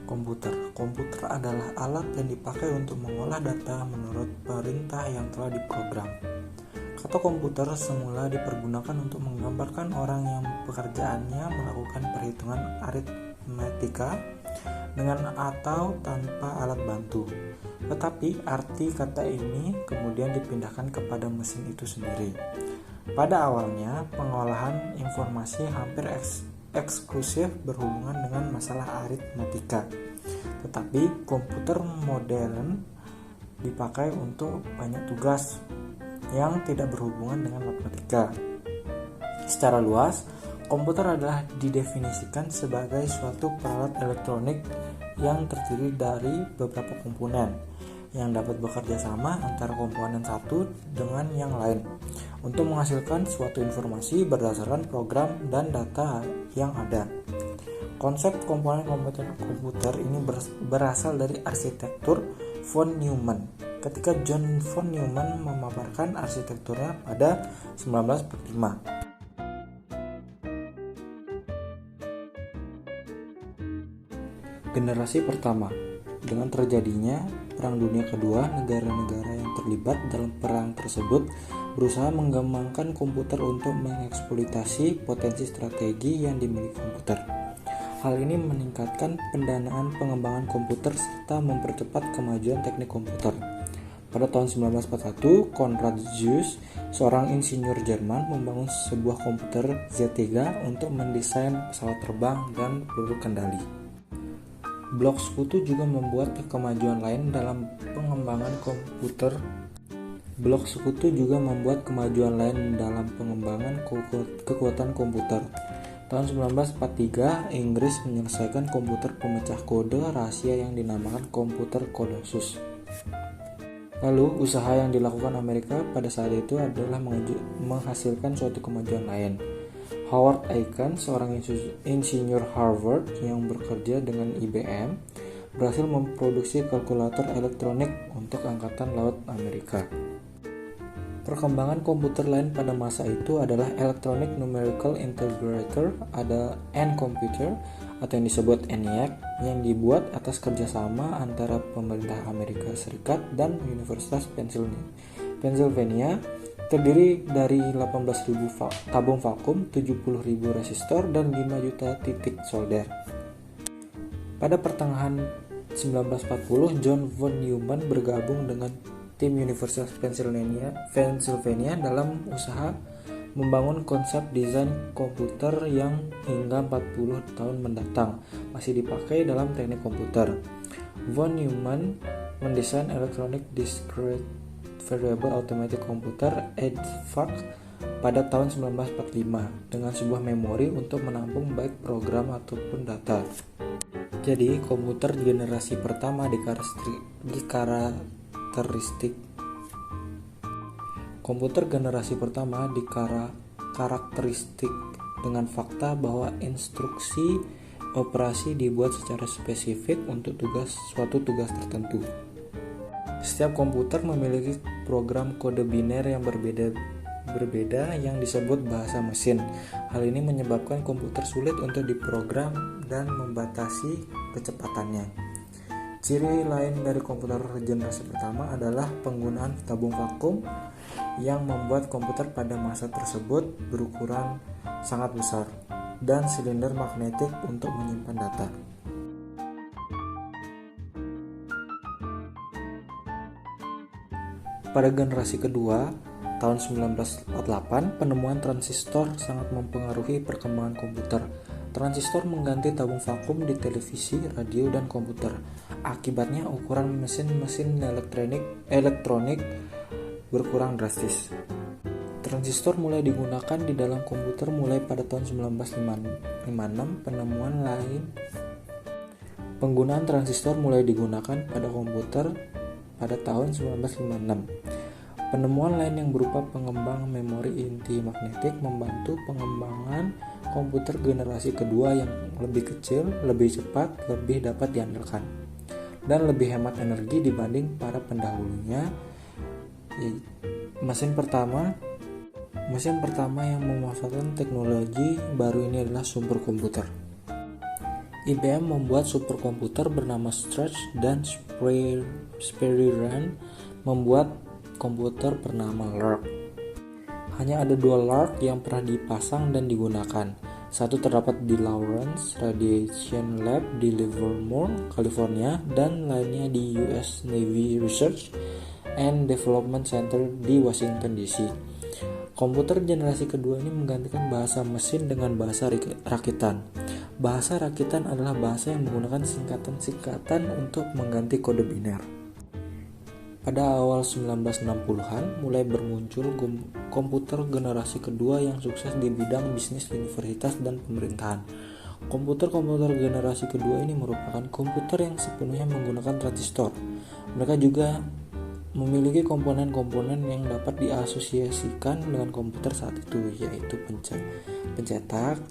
Komputer adalah alat yang dipakai untuk mengolah data menurut perintah yang telah diprogram. Kata komputer semula dipergunakan untuk menggambarkan orang yang pekerjaannya melakukan perhitungan aritmetika dengan atau tanpa alat bantu. Tetapi arti kata ini kemudian dipindahkan kepada mesin itu sendiri. Pada awalnya, pengolahan informasi hampir eksklusif berhubungan dengan masalah aritmetika. Tetapi komputer modern dipakai untuk banyak tugas yang tidak berhubungan dengan matematika. Secara luas, komputer adalah didefinisikan sebagai suatu peralatan elektronik yang terdiri dari beberapa komponen yang dapat bekerja sama antara komponen satu dengan yang lain untuk menghasilkan suatu informasi berdasarkan program dan data yang ada. Konsep komponen komputer ini berasal dari arsitektur von Neumann ketika John von Neumann memaparkan arsitekturnya pada 1945. Generasi pertama. Dengan terjadinya Perang Dunia Kedua, negara-negara yang terlibat dalam perang tersebut berusaha mengembangkan komputer untuk mengeksploitasi potensi strategi yang dimiliki komputer. Hal ini meningkatkan pendanaan pengembangan komputer serta mempercepat kemajuan teknik komputer. Pada tahun 1941, Konrad Zuse, seorang insinyur Jerman, membangun sebuah komputer Z3 untuk mendesain pesawat terbang dan peluru kendali. Blok sekutu juga membuat kemajuan lain dalam pengembangan komputer. Kekuatan komputer. Tahun 1943, Inggris menyelesaikan komputer pemecah kode rahasia yang dinamakan komputer Colossus. Lalu, usaha yang dilakukan Amerika pada saat itu adalah menghasilkan suatu kemajuan lain. Howard Aiken, seorang insinyur Harvard yang bekerja dengan IBM, berhasil memproduksi kalkulator elektronik untuk Angkatan Laut Amerika. Perkembangan komputer lain pada masa itu adalah Electronic Numerical Integrator (N-Computer) atau yang disebut ENIAC, yang dibuat atas kerjasama antara pemerintah Amerika Serikat dan Universitas Pennsylvania. Terdiri dari 18.000 tabung vakum, 70.000 resistor, dan 5 juta titik solder. Pada pertengahan 1940, John von Neumann bergabung dengan tim Universitas Pennsylvania dalam usaha membangun konsep desain komputer yang hingga 40 tahun mendatang masih dipakai dalam teknik komputer. Von Neumann mendesain Electronic Discrete Variable Automatic Computer (EDVAC) pada tahun 1945 dengan sebuah memori untuk menampung baik program ataupun data. Jadi, komputer generasi pertama dikarakteristik dengan fakta bahwa instruksi operasi dibuat secara spesifik untuk suatu tugas tertentu. Setiap komputer memiliki program kode biner yang berbeda yang disebut bahasa mesin. Hal ini menyebabkan komputer sulit untuk diprogram dan membatasi kecepatannya. Ciri lain dari komputer generasi pertama adalah penggunaan tabung vakum yang membuat komputer pada masa tersebut berukuran sangat besar dan silinder magnetik untuk menyimpan data. Pada generasi kedua, tahun 1948, penemuan transistor sangat mempengaruhi perkembangan komputer. Transistor mengganti tabung vakum di televisi, radio, dan komputer. Akibatnya, ukuran mesin-mesin elektronik berkurang drastis. Transistor mulai digunakan di dalam komputer mulai pada tahun 1956. Penggunaan transistor mulai digunakan pada komputer pada tahun 1956. Penemuan lain yang berupa pengembang memori inti magnetik membantu pengembangan komputer generasi kedua yang lebih kecil, lebih cepat, lebih dapat diandalkan, dan lebih hemat energi dibanding para pendahulunya. Mesin pertama yang memanfaatkan teknologi baru ini adalah superkomputer. IBM membuat superkomputer bernama Stretch dan Spiridion membuat komputer bernama Lark. Hanya ada 2 Lark yang pernah dipasang dan digunakan. Satu terdapat di Lawrence Radiation Lab di Livermore, California, dan lainnya di US Navy Research and Development Center di Washington DC. Komputer generasi kedua ini menggantikan bahasa mesin dengan bahasa rakitan. Bahasa rakitan adalah bahasa yang menggunakan singkatan-singkatan untuk mengganti kode biner. Pada awal 1960-an mulai bermuncul komputer generasi kedua yang sukses di bidang bisnis, universitas, dan pemerintahan. Komputer-komputer generasi kedua ini merupakan komputer yang sepenuhnya menggunakan transistor. Mereka juga memiliki komponen-komponen yang dapat diasosiasikan dengan komputer saat itu, yaitu pencetak,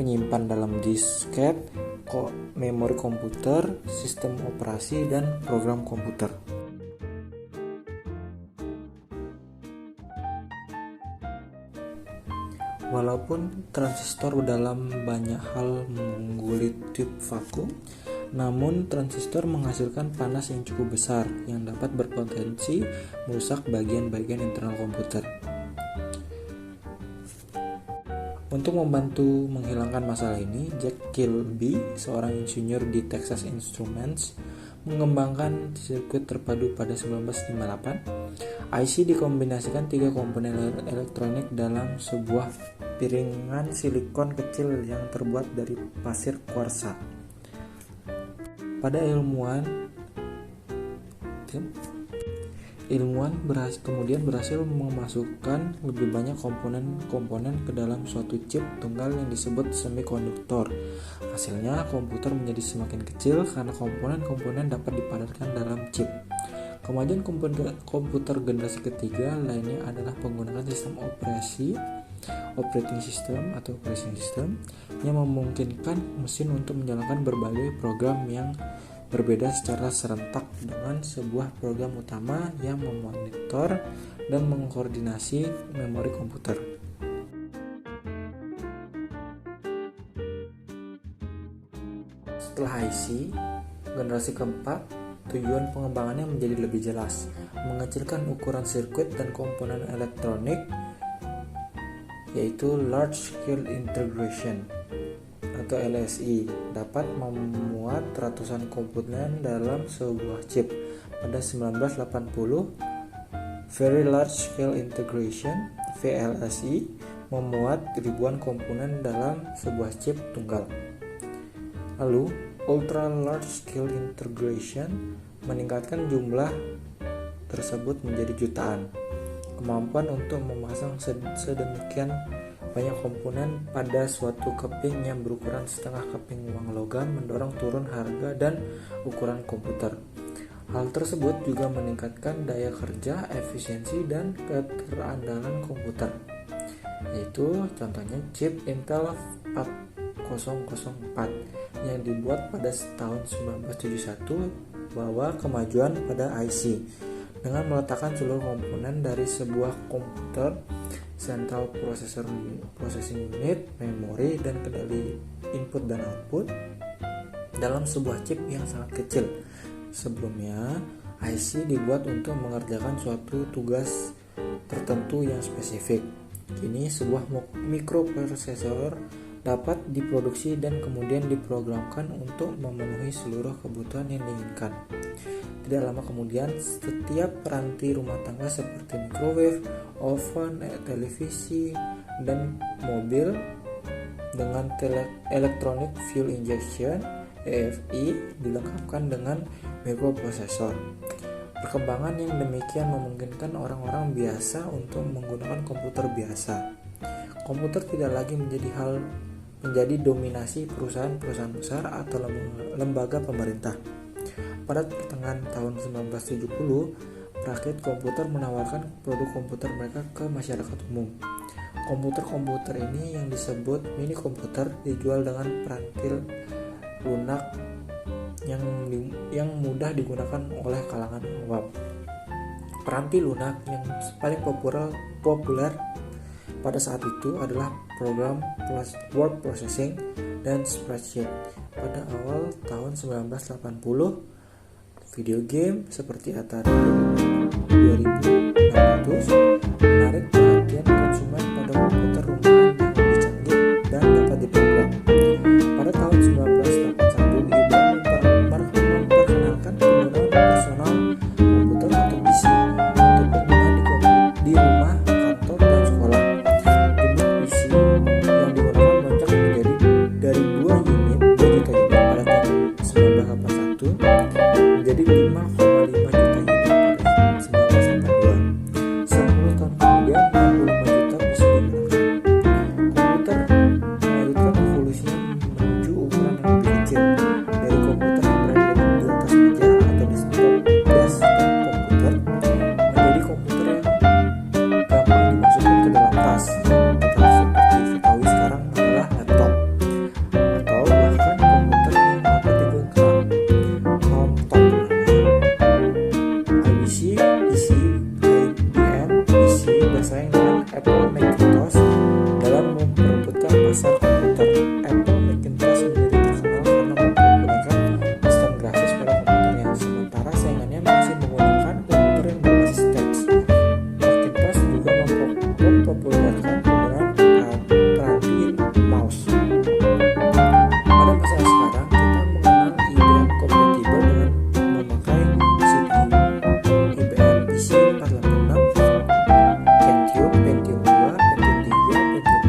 penyimpan dalam disket, memori komputer, sistem operasi, dan program komputer. Walaupun transistor dalam banyak hal mengungguli tube vakum, namun transistor menghasilkan panas yang cukup besar yang dapat berpotensi merusak bagian-bagian internal komputer. Untuk membantu menghilangkan masalah ini, Jack Kilby, seorang insinyur di Texas Instruments, mengembangkan sirkuit terpadu pada 1958. IC dikombinasikan 3 komponen elektronik dalam sebuah piringan silikon kecil yang terbuat dari pasir kuarsa. Pada ilmuwan kemudian berhasil memasukkan lebih banyak komponen-komponen ke dalam suatu chip tunggal yang disebut semikonduktor. Hasilnya, komputer menjadi semakin kecil karena komponen-komponen dapat dipadatkan dalam chip. Kemajuan komputer generasi ketiga lainnya adalah penggunaan sistem operating system yang memungkinkan mesin untuk menjalankan berbagai program yang berbeda secara serentak dengan sebuah program utama yang memonitor dan mengkoordinasi memori komputer. Setelah IC, generasi keempat, tujuan pengembangannya menjadi lebih jelas, mengecilkan ukuran sirkuit dan komponen elektronik, yaitu Large Scale Integration atau LSI, dapat memuat ratusan komponen dalam sebuah chip. Pada 1980, Very Large Scale Integration (VLSI) memuat ribuan komponen dalam sebuah chip tunggal. Lalu, Ultra Large Scale Integration meningkatkan jumlah tersebut menjadi jutaan. Kemampuan untuk memasang sedemikian banyak komponen pada suatu keping yang berukuran setengah keping uang logam mendorong turun harga dan ukuran komputer. Hal tersebut juga meningkatkan daya kerja, efisiensi, dan keterandalan komputer, yaitu contohnya chip Intel 4004 yang dibuat pada tahun 1971 bawa kemajuan pada IC dengan meletakkan seluruh komponen dari sebuah komputer, Central Processing Unit, memori, dan kendali input dan output dalam sebuah chip yang sangat kecil. Sebelumnya, IC dibuat untuk mengerjakan suatu tugas tertentu yang spesifik. Kini sebuah mikroprosesor dapat diproduksi dan kemudian diprogramkan untuk memenuhi seluruh kebutuhan yang diinginkan. Tidak lama kemudian, setiap peranti rumah tangga seperti microwave, oven, televisi, dan mobil dengan electronic fuel injection (EFI) dilengkapkan dengan mikroprosesor. Perkembangan yang demikian memungkinkan orang-orang biasa untuk menggunakan komputer biasa. Komputer tidak lagi menjadi dominasi perusahaan-perusahaan besar atau lembaga pemerintah. Pada pertengahan tahun 1970, perakit komputer menawarkan produk komputer mereka ke masyarakat umum. Komputer-komputer ini yang disebut mini komputer dijual dengan peranti lunak yang mudah digunakan oleh kalangan awam. Peranti lunak yang paling populer pada saat itu adalah program word processing dan spreadsheet. Pada awal tahun 1980, video game seperti Atari 2600 menarik perhatian konsumen pada komputer rumahan yang lebih canggih dan dapat diprogram. Pada tahun 1981, IBM memperkenalkan penggunaan personal komputer atau PC untuk penggunaan di rumah, kantor, dan sekolah. Jumlah PC yang digunakan melonjak menjadi dari 2 juta unit pada tahun 1981 menjadi 5,5 juta unit pada 1982. 10 tahun kemudian 65 juta PC digunakan. Komputer melanjutkan evolusinya menuju ukuran yang lebih kecil, dari komputer yang berada di atas meja atau desktop komputer menjadi komputer yang gampang dimasukkan ke dalam tas, atau seperti diketahui sekarang adalah laptop, atau bahkan komputer yang dapat digenggam, HomePod IBC, PC, IBM, PC bersaing dengan Apple Macintosh dalam memperebutkan pasar komputer. Apple Macintosh menjadi terkenal karena menggunakan sistem grafis pada komputernya, sementara saingannya masih menggunakan komputer yang berbasis teks. Macintosh juga mempopulerkan penggunaan peranti mouse. Pada masa sekarang, kita mengenal IBM kompatibel dengan memakai CPU IBM PC 486, Pentium 2, Pentium 3, Pentium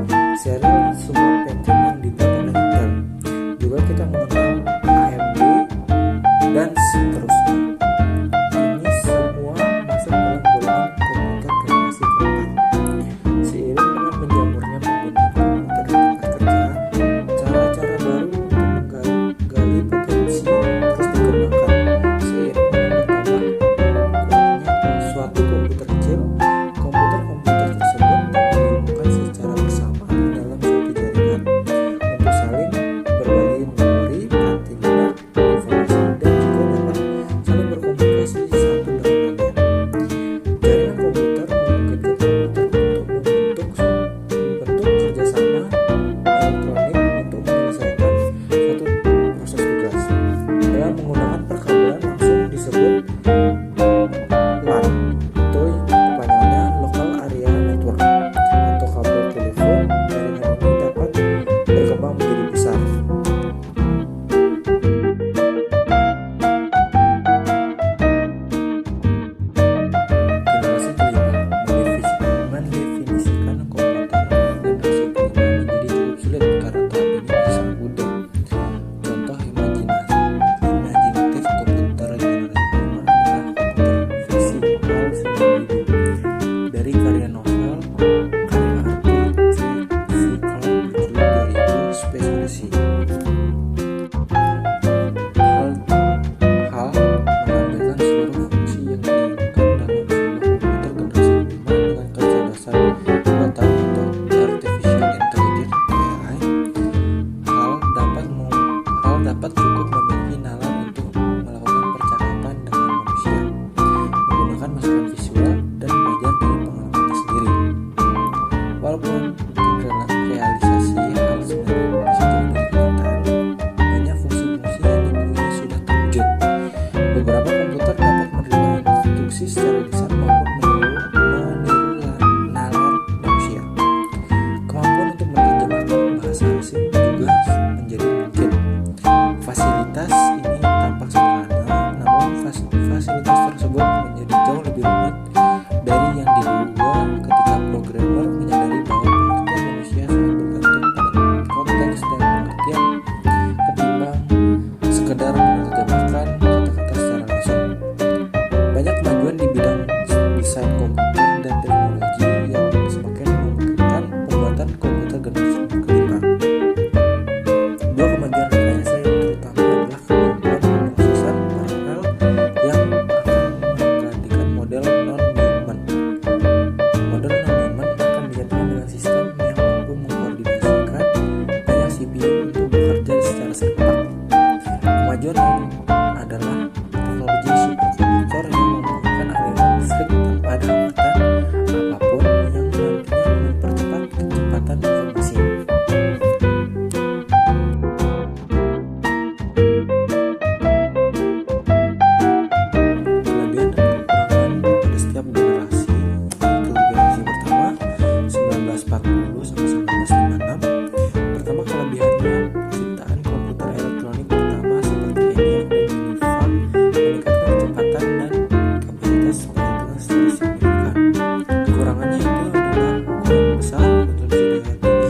4, serial semua Pentium yang dibuat oleh Intel. Juga kita mengenal AMD dan seterusnya. Ini semua masuk dalam golongan komputer generasi keempat. Seiring dengan menjamurnya penggunaan komputer di tempat kerja, cara-cara baru untuk menggali potensi terus dikembangkan. Seiring dengan bertambah kuatnya suatu komputer kecil, komputer-komputer tersebut dapat dihubungkan secara bersamaan dalam suatu jaringan.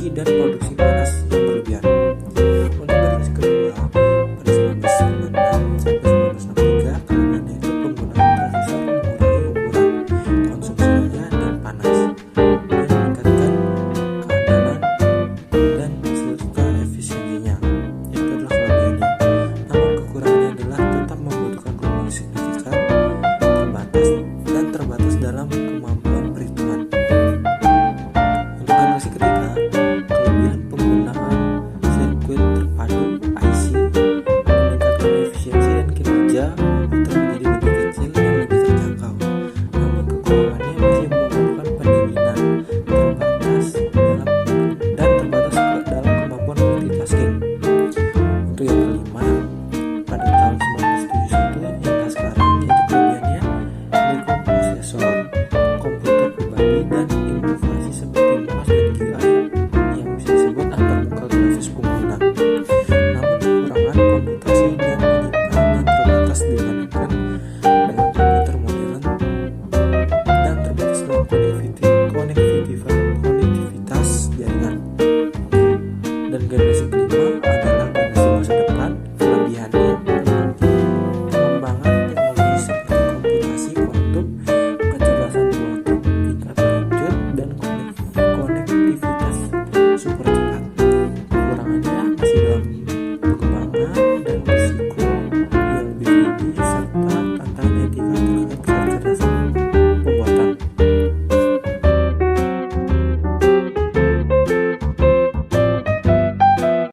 dan produksi panas yang berlebihan. Untuk generasi kedua, pada 1996 sampai 1963, kelebihannya itu penggunaan transistor mengurangi ukuran, konsumsi daya dan panas, dan meningkatkan keandalan dan serta efisiensinya. Itu adalah kelebihannya. Namun kekurangannya adalah tetap membutuhkan gelombang signifikan, terbatas dalam kemampuan perhitungan. Untuk generasi ketiga, kelebihan penggunaan sirkuit terpadu IC meningkatkan efisiensi dan kinerja komputer menjadi lebih kecil dan lebih terjangkau. Namun kekurangannya masih membutuhkan pendinginan terbatas dalam kemampuan multitasking. Untuk yang kelima, pada tahun 1971 hingga sekarang, yaitu kelebihannya mikroprosesor, komputer pribadi, dan inovasi seperti mouse dan GUI yang bisa disebut antarmuka grafis pengguna. Namun kekurangan komputasi dan penyimpanan terbatas dibandingkan dengan komputer modern dan terbatas dalam konektivitas jaringan. Dan